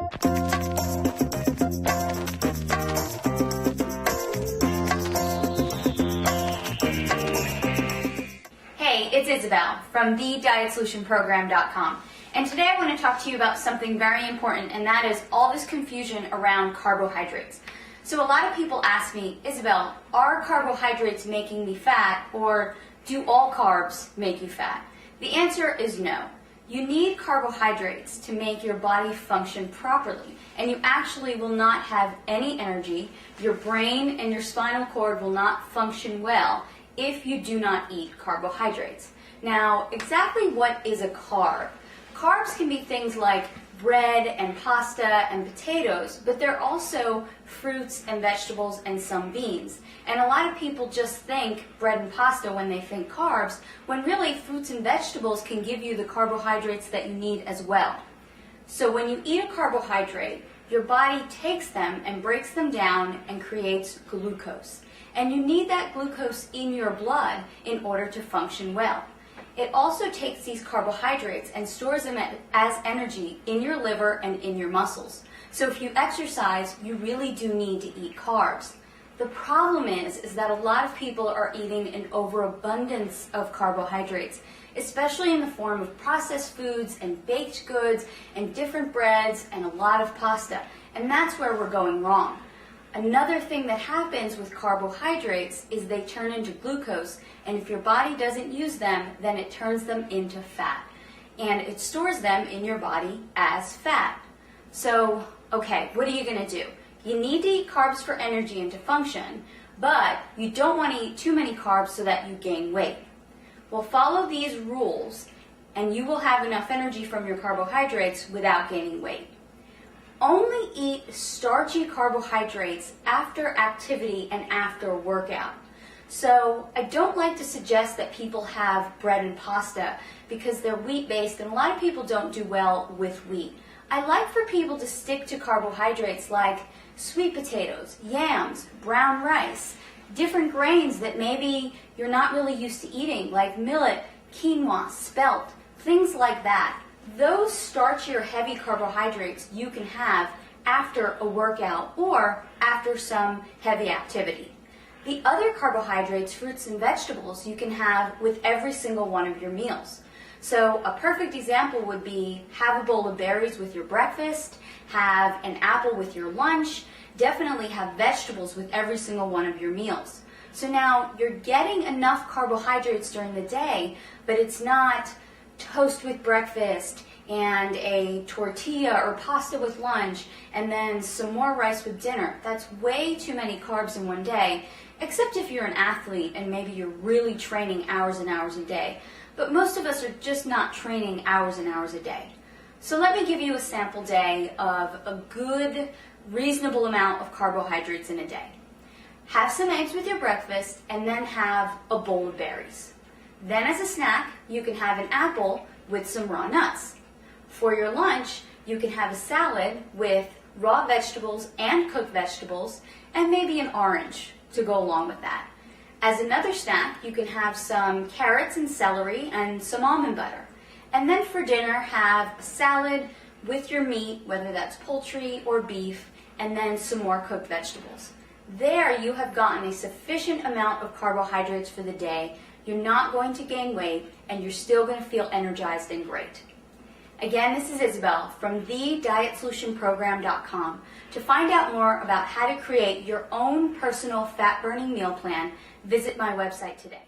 Hey, it's Isabel from thedietsolutionprogram.com, and today I want to talk to you about something very important, and that is all this confusion around carbohydrates. So a lot of people ask me, Isabel, are carbohydrates making me fat, or do all carbs make you fat? The answer is no. You need carbohydrates to make your body function properly, and you actually will not have any energy. Your brain and your spinal cord will not function well if you do not eat carbohydrates. Now, exactly what is a carb? Carbs can be things like bread and pasta and potatoes, but they're also fruits and vegetables and some beans. And a lot of people just think bread and pasta when they think carbs, when really fruits and vegetables can give you the carbohydrates that you need as well. So when you eat a carbohydrate, your body takes them and breaks them down and creates glucose. And you need that glucose in your blood in order to function well. It also takes these carbohydrates and stores them as energy in your liver and in your muscles. So if you exercise, you really do need to eat carbs. The problem is that a lot of people are eating an overabundance of carbohydrates, especially in the form of processed foods and baked goods and different breads and a lot of pasta. And that's where we're going wrong. Another thing that happens with carbohydrates is they turn into glucose, and if your body doesn't use them, then it turns them into fat. And it stores them in your body as fat. So, okay, what are you going to do? You need to eat carbs for energy and to function, but you don't want to eat too many carbs so that you gain weight. Well, follow these rules, and you will have enough energy from your carbohydrates without gaining weight. Only eat starchy carbohydrates after activity and after a workout. So I don't like to suggest that people have bread and pasta because they're wheat-based, and a lot of people don't do well with wheat. I like for people to stick to carbohydrates like sweet potatoes, yams, brown rice, different grains that maybe you're not really used to eating, like millet, quinoa, spelt, things like that. Those starchy or heavy carbohydrates you can have after a workout or after some heavy activity. The other carbohydrates, fruits and vegetables, you can have with every single one of your meals. So a perfect example would be have a bowl of berries with your breakfast, have an apple with your lunch, definitely have vegetables with every single one of your meals. So now you're getting enough carbohydrates during the day, but it's not toast with breakfast and a tortilla or pasta with lunch and then some more rice with dinner. That's way too many carbs in one day, except if you're an athlete and maybe you're really training hours and hours a day. But most of us are just not training hours and hours a day. So let me give you a sample day of a good, reasonable amount of carbohydrates in a day. Have some eggs with your breakfast and then have a bowl of berries. Then as a snack, you can have an apple with some raw nuts. For your lunch, you can have a salad with raw vegetables and cooked vegetables and maybe an orange to go along with that. As another snack, you can have some carrots and celery and some almond butter. And then for dinner, have a salad with your meat, whether that's poultry or beef, and then some more cooked vegetables. There you have gotten a sufficient amount of carbohydrates for the day. You're not going to gain weight, and you're still going to feel energized and great. Again, this is Isabel from thedietsolutionprogram.com. To find out more about how to create your own personal fat-burning meal plan, visit my website today.